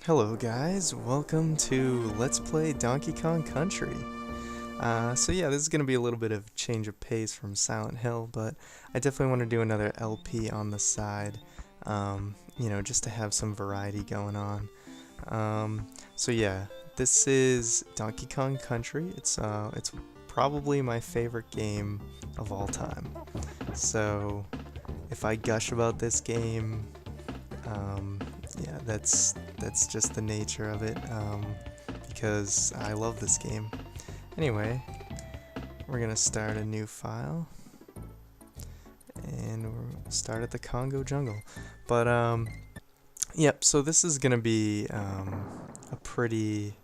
Hello guys, welcome to Let's Play Donkey Kong Country. So yeah, this is going to be a little bit of change of pace from Silent Hill, but I definitely want to do another LP on the side, just to have some variety going on. So yeah, this is Donkey Kong Country. It's probably my favorite game of all time. So if I gush about this game, yeah, that's just the nature of it, because I love this game. Anyway, we're gonna start a new file, and we'll start at the Kongo Jungle. But yep. So this is gonna be a pretty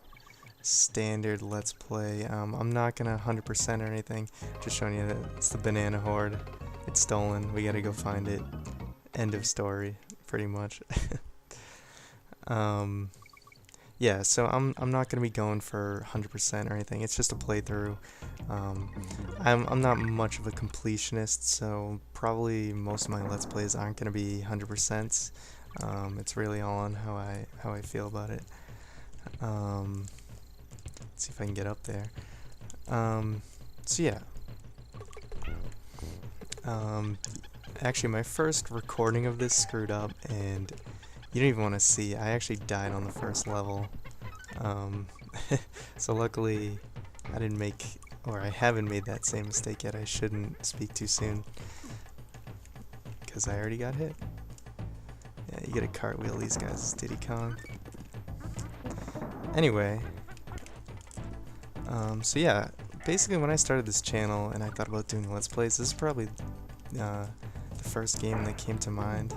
standard Let's Play. I'm not gonna 100% or anything. Just showing you that it's the banana horde. It's stolen. We gotta go find it. End of story, pretty much. Yeah, so I'm not gonna be going for 100% or anything. It's just a playthrough. I'm not much of a completionist, so probably most of my Let's Plays aren't gonna be 100%. It's really all on how I feel about it. Let's see if I can get up there. So yeah. Actually, my first recording of this screwed up, and you don't even want to see. I actually died on the first level. So luckily, I didn't make, or I haven't made that same mistake yet. I shouldn't speak too soon, because I already got hit. Yeah, you get a cartwheel, these guys, is Diddy Kong. Anyway, so yeah, basically when I started this channel and I thought about doing Let's Plays, this is probably the first game that came to mind.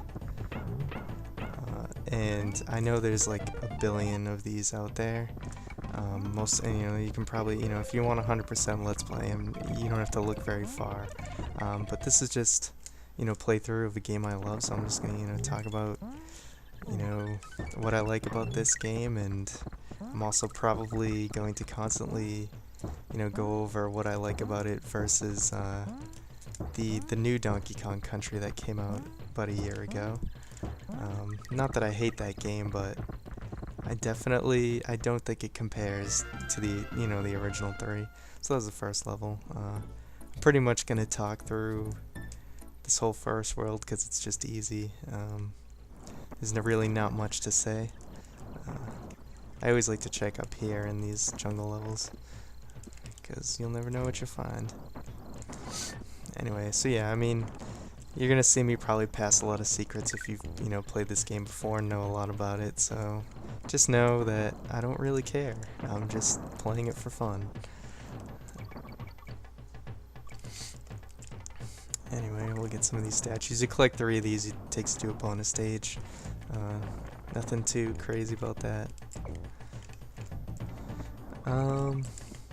And I know there's like a billion of these out there. And, you can probably, if you want 100% Let's Play, and you don't have to look very far. But this is just, playthrough of a game I love, so I'm just gonna, talk about, what I like about this game, and I'm also probably going to constantly, go over what I like about it versus the new Donkey Kong Country that came out about a year ago. Not that I hate that game, but I don't think it compares to the original 3. So that was the first level. I'm pretty much gonna talk through this whole first world because it's just easy. There's really not much to say. I always like to check up here in these jungle levels because you'll never know what you'll find. Anyway, so yeah, you're gonna see me probably pass a lot of secrets if you've, played this game before and know a lot about it, so just know that I don't really care. I'm just playing it for fun. Anyway, we'll get some of these statues. You collect 3 of these, it takes you to a bonus stage. Nothing too crazy about that.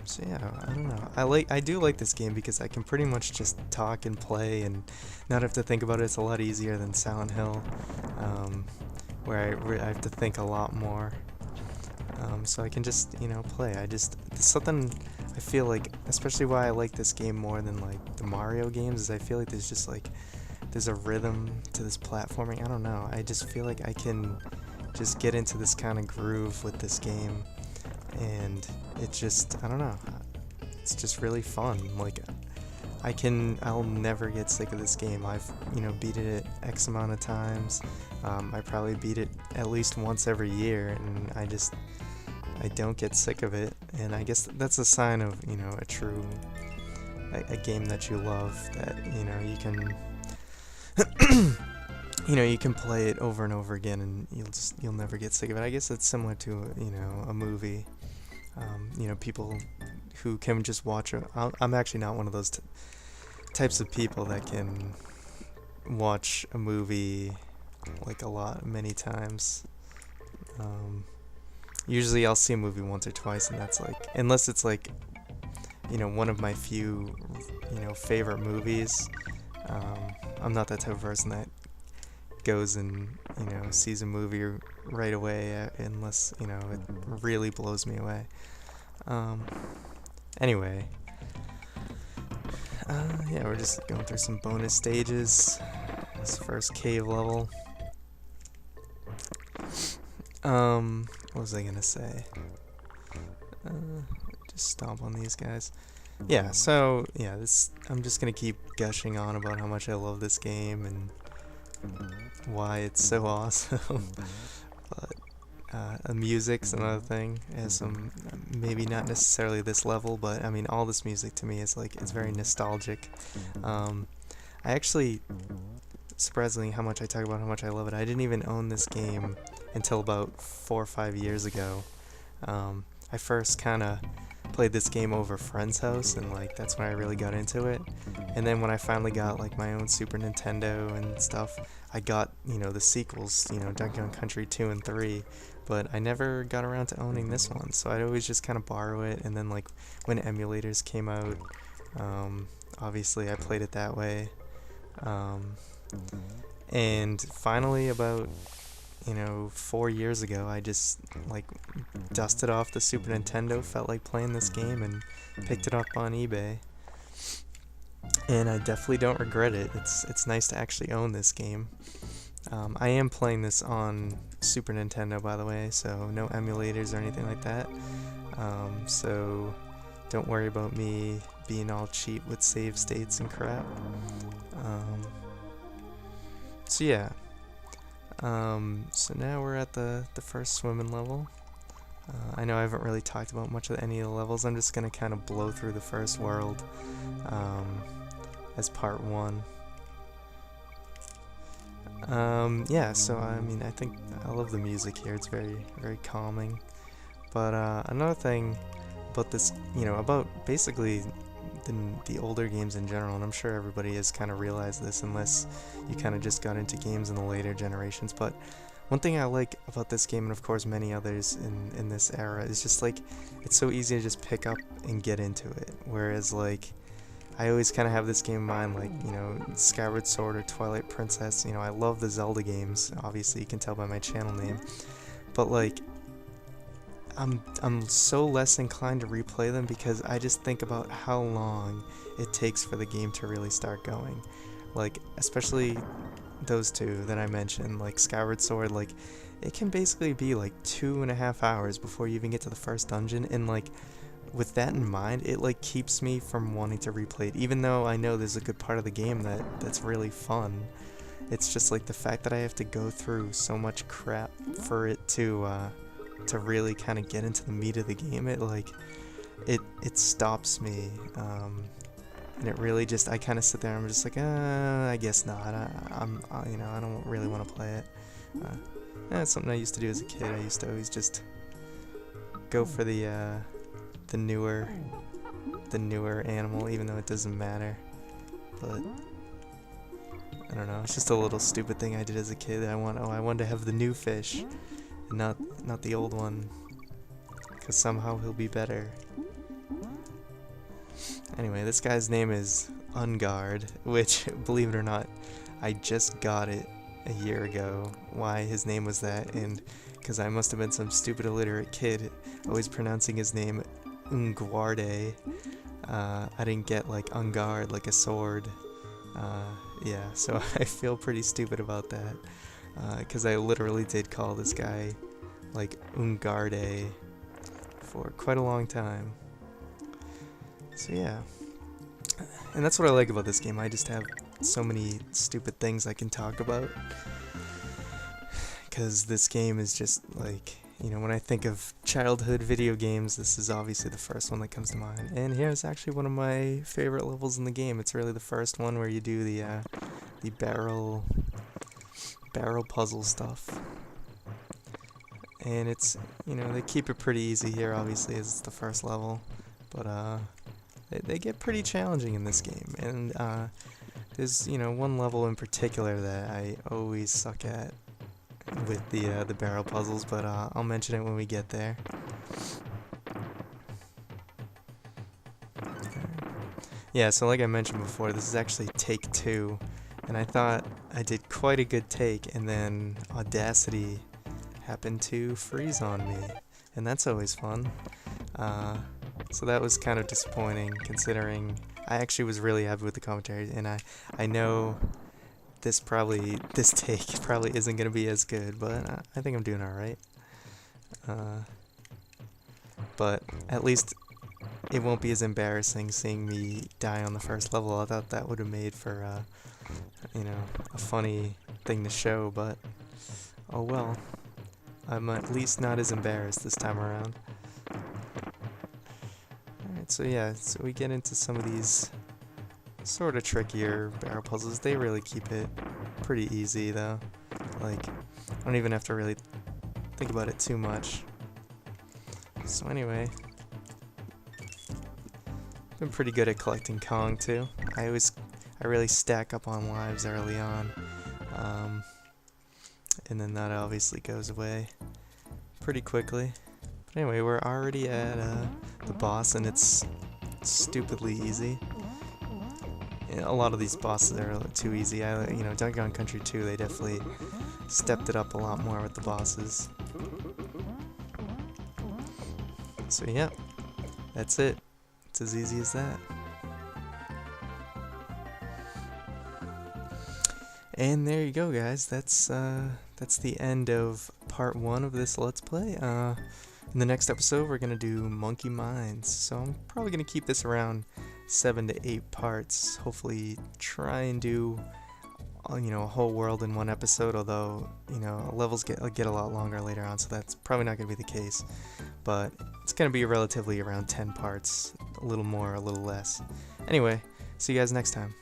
So yeah, I don't know. I do like this game because I can pretty much just talk and play and not have to think about it. It's a lot easier than Silent Hill, where I have to think a lot more. So I can just, play. There's something I feel like, especially why I like this game more than like the Mario games, is I feel like there's a rhythm to this platforming. I don't know. I just feel like I can just get into this kind of groove with this game. And it just, I don't know, it's just really fun. Like, I'll never get sick of this game. I've, beaten it X amount of times. I probably beat it at least once every year, and I don't get sick of it. And I guess that's a sign of, a game that you love, that, you can, you can play it over and over again, and you'll never get sick of it. I guess it's similar to, a movie. People who can just watch I'm actually not one of those types of people that can watch a movie like many times. Usually I'll see a movie once or twice, and that's like, unless it's like, one of my few, favorite movies. I'm not that type of person that goes and, sees a movie right away, unless, it really blows me away. Anyway, yeah, we're just going through some bonus stages. This first cave level. what was I gonna say? Just stomp on these guys. Yeah, so, yeah, I'm just gonna keep gushing on about how much I love this game and why it's so awesome. But the music's another thing. It has some, maybe not necessarily this level, but I mean, all this music to me is like, it's very nostalgic. I actually, surprisingly, how much I talk about how much I love it, I didn't even own this game until about 4 or 5 years ago. I first kind of played this game over a friend's house, and like that's when I really got into it. And then when I finally got like my own Super Nintendo and stuff, I got, you know, the sequels, you know, Donkey Kong Country 2 and 3, but I never got around to owning this one, so I'd always just kind of borrow it. And then like when emulators came out, obviously I played it that way. And finally, about, you know, 4 years ago, I just like dusted off the Super Nintendo, felt like playing this game, and picked it up on eBay. And I definitely don't regret it. It's nice to actually own this game. I am playing this on Super Nintendo, by the way, so no emulators or anything like that. So don't worry about me being all cheap with save states and crap. So yeah. So now we're at the first swimming level. I know I haven't really talked about much of any of the levels. I'm just gonna kind of blow through the first world as part 1. Yeah, so I mean, I think I love the music here. It's very, very calming. But another thing about this, you know, about basically the older games in general, and I'm sure everybody has kind of realized this unless you kind of just got into games in the later generations, but one thing I like about this game, and of course many others in this era, is just like it's so easy to just pick up and get into it, whereas like I always kind of have this game in mind, like, you know, Skyward Sword or Twilight Princess. You know, I love the Zelda games, obviously you can tell by my channel name, but like I'm so less inclined to replay them because I just think about how long it takes for the game to really start going. Like, especially those two that I mentioned, like Skyward Sword, like, it can basically be like 2.5 hours before you even get to the first dungeon, and like, with that in mind, it like keeps me from wanting to replay it, even though I know there's a good part of the game that's really fun. It's just like the fact that I have to go through so much crap for it to really kind of get into the meat of the game. It like it stops me, and it really just, I kind of sit there and I'm just like, I guess not. You know, I don't really want to play it. It's something I used to do as a kid. I used to always just go for the newer animal, even though it doesn't matter. But I don't know. It's just a little stupid thing I did as a kid. I wanted to have the new fish, and not the old one, because somehow he'll be better. Anyway, this guy's name is Unguard, which, believe it or not, I just got it a year ago, why his name was that, and because I must have been some stupid illiterate kid always pronouncing his name Unguarde. I didn't get like Unguard, like a sword. Yeah, so I feel pretty stupid about that, because I literally did call this guy like Ungarde for quite a long time. So yeah, and that's what I like about this game. I just have so many stupid things I can talk about, because this game is just like, you know, when I think of childhood video games, this is obviously the first one that comes to mind. And here's actually one of my favorite levels in the game. It's really the first one where you do the barrel puzzle stuff. And it's, you know, they keep it pretty easy here, obviously, as it's the first level, but they get pretty challenging in this game. And there's, you know, one level in particular that I always suck at with the barrel puzzles, but I'll mention it when we get there. Yeah, so like I mentioned before, this is actually take 2, and I thought I did quite a good take, and then Audacity happened to freeze on me, and that's always fun. So that was kind of disappointing, considering I actually was really happy with the commentary, and I know this take probably isn't going to be as good, but I think I'm doing alright. But at least it won't be as embarrassing seeing me die on the first level. I thought that would have made for, you know, a funny thing to show, but oh well. I'm at least not as embarrassed this time around. Alright, so yeah, so we get into some of these sort of trickier barrel puzzles. They really keep it pretty easy though. Like, I don't even have to really think about it too much. So anyway, been pretty good at collecting Kong too. I really stack up on lives early on, and then that obviously goes away pretty quickly. But anyway, we're already at the boss, and it's stupidly easy. A lot of these bosses are too easy. You know, Donkey Kong Country 2, they definitely stepped it up a lot more with the bosses. So yeah, that's it. It's as easy as that. And there you go, guys. That's the end of part 1 of this Let's Play. In the next episode, we're gonna do Monkey Mines. So I'm probably gonna keep this around 7 to 8 parts. Hopefully, try and do, you know, a whole world in one episode. Although, you know, levels get a lot longer later on, so that's probably not gonna be the case. But it's gonna be relatively around 10 parts, a little more, a little less. Anyway, see you guys next time.